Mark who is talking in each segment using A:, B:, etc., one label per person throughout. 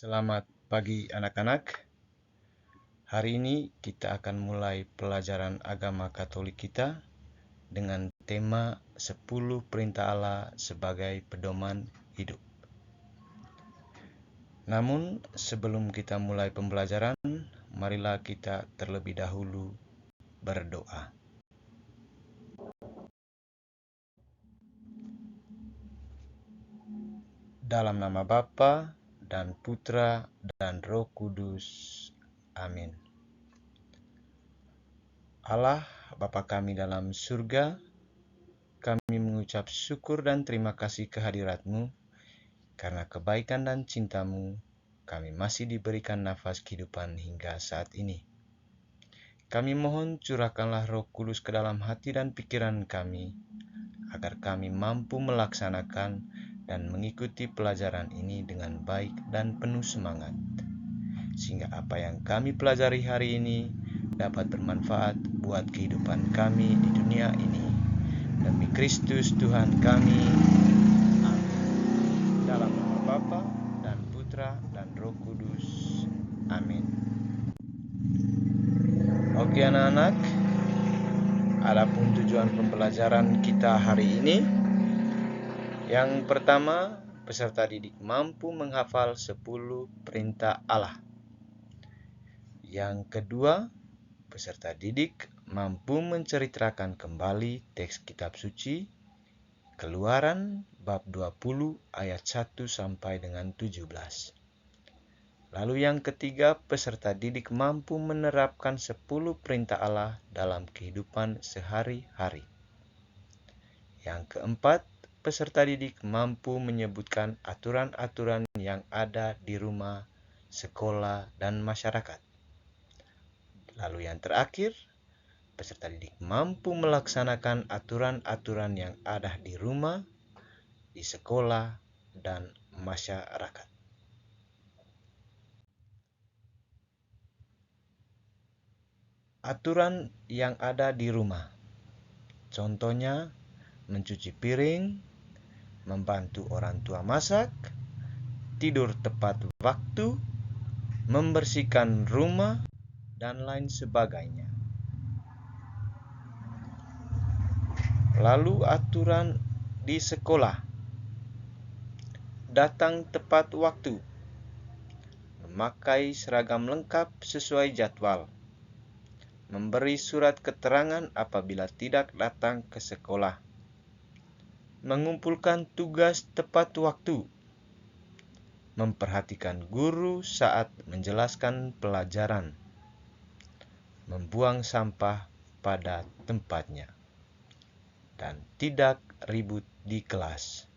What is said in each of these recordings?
A: Selamat pagi anak-anak. Hari ini kita akan mulai pelajaran agama Katolik kita dengan tema 10 perintah Allah sebagai pedoman hidup. Namun sebelum kita mulai pembelajaran, marilah kita terlebih dahulu berdoa. Dalam nama Bapa dan Putra dan Roh Kudus. Amin. Allah, Bapa kami dalam surga, kami mengucap syukur dan terima kasih kehadirat-Mu, karena kebaikan dan cinta-Mu, kami masih diberikan nafas kehidupan hingga saat ini. Kami mohon curahkanlah Roh Kudus ke dalam hati dan pikiran kami, agar kami mampu melaksanakan dan mengikuti pelajaran ini dengan baik dan penuh semangat, sehingga apa yang kami pelajari hari ini dapat bermanfaat buat kehidupan kami di dunia ini. Demi Kristus Tuhan kami. Amin. Dalam nama Bapa dan Putra dan Roh Kudus. Amin. Oke anak-anak, adapun tujuan pembelajaran kita hari ini. Yang pertama, peserta didik mampu menghafal 10 perintah Allah. Yang kedua, peserta didik mampu menceritakan kembali teks kitab suci Keluaran bab 20 ayat 1 sampai dengan 17. Lalu yang ketiga, peserta didik mampu menerapkan 10 perintah Allah dalam kehidupan sehari-hari. Yang keempat, peserta didik mampu menyebutkan aturan-aturan yang ada di rumah, sekolah, dan masyarakat. Lalu yang terakhir, peserta didik mampu melaksanakan aturan-aturan yang ada di rumah, di sekolah, dan masyarakat. Aturan yang ada di rumah, contohnya mencuci piring, membantu orang tua masak, tidur tepat waktu, membersihkan rumah, dan lain sebagainya. Lalu aturan di sekolah, datang tepat waktu, memakai seragam lengkap sesuai jadwal, memberi surat keterangan apabila tidak datang ke sekolah, mengumpulkan tugas tepat waktu, memperhatikan guru saat menjelaskan pelajaran, membuang sampah pada tempatnya, dan tidak ribut di kelas.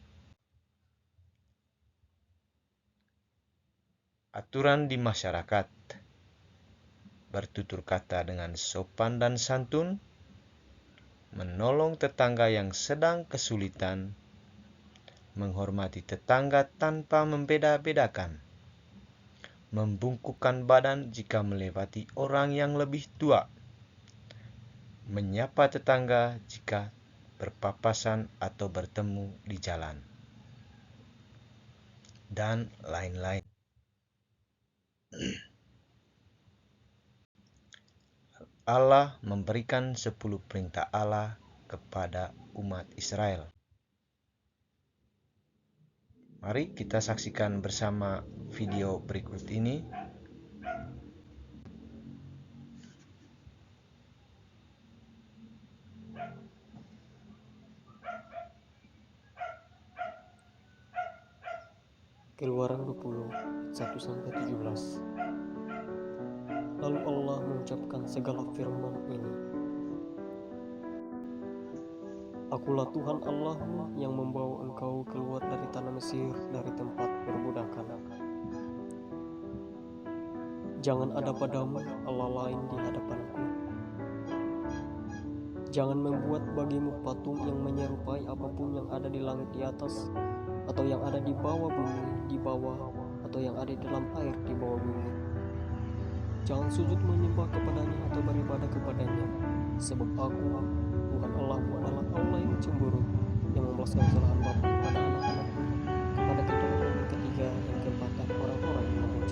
A: Aturan di masyarakat, bertutur kata dengan sopan dan santun, menolong tetangga yang sedang kesulitan, menghormati tetangga tanpa membeda-bedakan, membungkukkan badan jika melewati orang yang lebih tua, menyapa tetangga jika berpapasan atau bertemu di jalan, dan lain-lain. Allah memberikan 10 perintah Allah kepada umat Israel. Mari kita saksikan bersama video berikut ini.
B: Keluaran 20, 1-17. Lalu Allah mengucapkan segala firman ini. Akulah Tuhan Allahmu yang membawa engkau keluar dari tanah Mesir, dari tempat perbudakan. Jangan ada padamu Allah lain di hadapanku. Jangan membuat bagimu patung yang menyerupai apapun yang ada di langit di atas, atau yang ada di bawah bumi di bawah, atau yang ada di dalam air di bawah bumi. Jangan sujud menyembah kepadanya atau beribadah kepadanya, sebab aku, Tuhan Allahmu adalah Allah yang cemburu, yang membalaskan kesalahan bapa kepada anak-anakmu, kepada keturunan yang ketiga, yang keempat, dan orang-orang yang membunuh.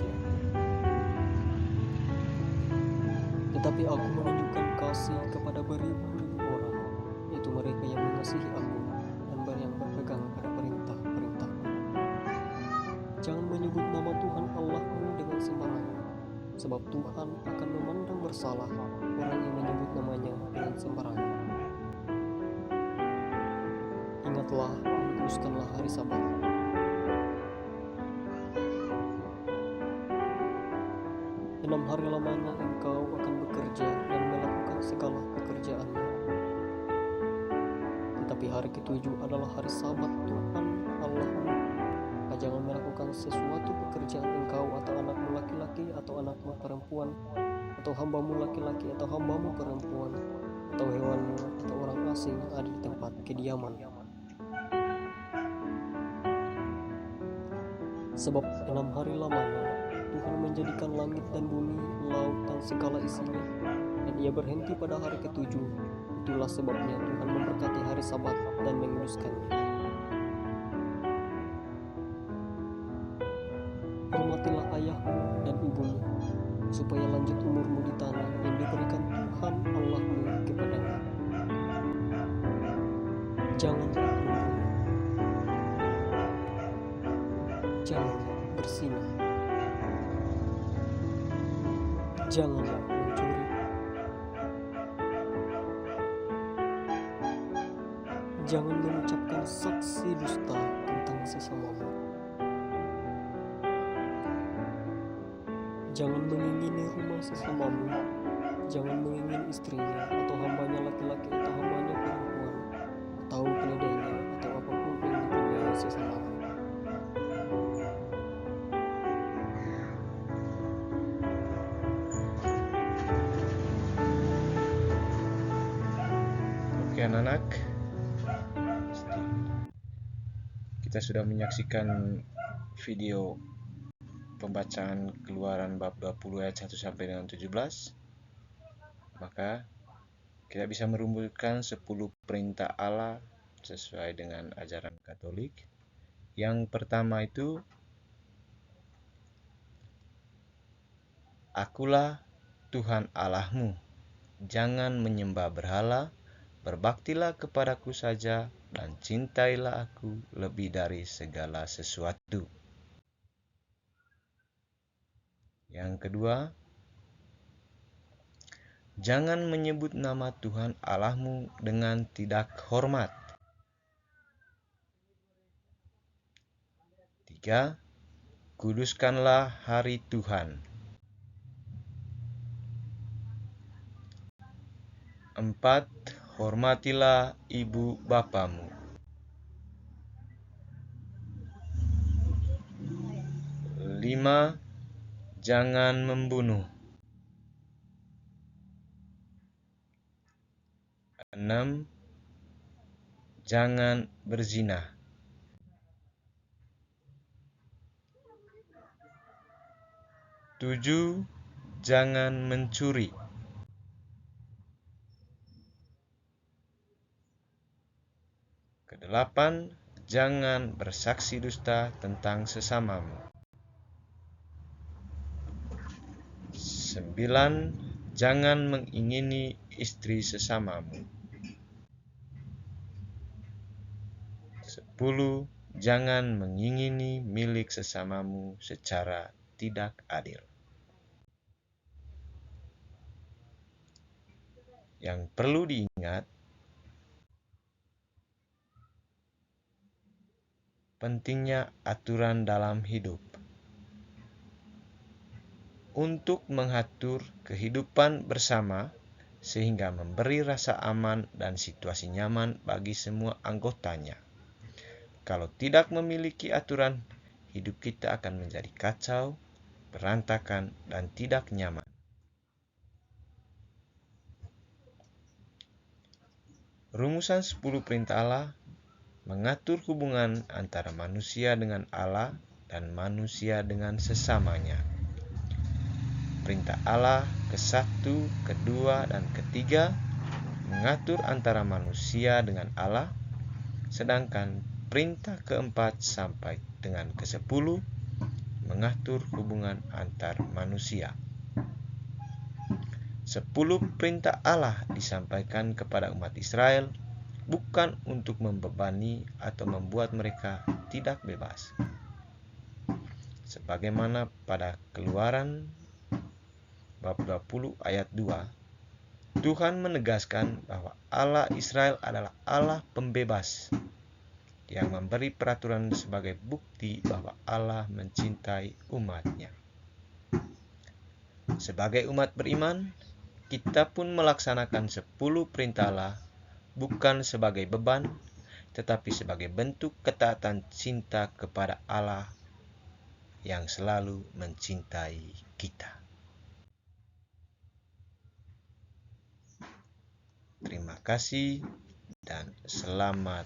B: Tetapi aku menunjukkan kasih kepada beribu-ribu orang, yaitu mereka yang mengasihi aku dan yang berpegang pada perintah-perintahku. Jangan menyebut nama Tuhan Allahmu dengan sembarangan, sebab Tuhan akan memandang bersalah orang yang menyebut namanya dengan sembarangan. Ingatlah dan kuduskanlah hari Sabat. 6 hari lamanya engkau akan bekerja dan melakukan segala pekerjaanmu. Tetapi hari ketujuh adalah hari Sabat Tuhan Allahmu. Maka jangan melakukan sesuatu pekerjaan engkau atau anakmu laki-laki atau anakmu perempuan, atau hambamu laki-laki atau hambamu perempuan, atau hewanmu atau orang asing yang ada di tempat kediaman. Sebab 6 hari lamanya Tuhan menjadikan langit dan bumi, laut dan segala isinya, dan Ia berhenti pada hari ketujuh. Itulah sebabnya Tuhan memberkati hari Sabat dan menguduskannya. Hormatilah ayahmu dan ibumu, supaya lanjut umurmu di tanah yang diberikan Tuhan Allahmu kepadamu. Janganlah membunuh. Jangan berzina. Janganlah mencuri. Jangan mengucapkan saksi dusta tentang sesamamu. Jangan mengingini rumah sesamamu. Jangan mengingini istrinya atau hambanya laki-laki atau hambanya perempuan, atau keledainya atau apapun yang dipunyai sesamamu.
A: Oke anak-anak, kita sudah menyaksikan video pembacaan Keluaran bab 20 ayat 1 sampai dengan 17. Maka kita bisa merumuskan 10 perintah Allah sesuai dengan ajaran Katolik. Yang pertama itu, Akulah Tuhan Allahmu, jangan menyembah berhala, berbaktilah kepadaku saja, dan cintailah aku lebih dari segala sesuatu. Yang kedua, jangan menyebut nama Tuhan Allahmu dengan tidak hormat. 3. Kuduskanlah hari Tuhan. 4. Hormatilah ibu bapamu. 5. Jangan membunuh. 6. Jangan berzina. 7. Jangan mencuri. 8. Jangan bersaksi dusta tentang sesamamu. 9. Jangan mengingini istri sesamamu. 10. Jangan mengingini milik sesamamu secara tidak adil. Yang perlu diingat, pentingnya aturan dalam hidup. Untuk mengatur kehidupan bersama sehingga memberi rasa aman dan situasi nyaman bagi semua anggotanya. Kalau tidak memiliki aturan, hidup kita akan menjadi kacau, berantakan, dan tidak nyaman. Rumusan 10 perintah Allah mengatur hubungan antara manusia dengan Allah dan manusia dengan sesamanya. Perintah Allah ke-1, ke-2, dan ke-3 mengatur antara manusia dengan Allah, sedangkan perintah ke-4 sampai dengan ke-10 mengatur hubungan antar manusia. 10 perintah Allah disampaikan kepada umat Israel bukan untuk membebani atau membuat mereka tidak bebas. Sebagaimana pada Keluaran bab 20 ayat 2, Tuhan menegaskan bahwa Allah Israel adalah Allah pembebas yang memberi peraturan sebagai bukti bahwa Allah mencintai umatnya. Sebagai umat beriman, kita pun melaksanakan 10 perintah Allah bukan sebagai beban, tetapi sebagai bentuk ketaatan cinta kepada Allah yang selalu mencintai kita. Terima kasih dan selamat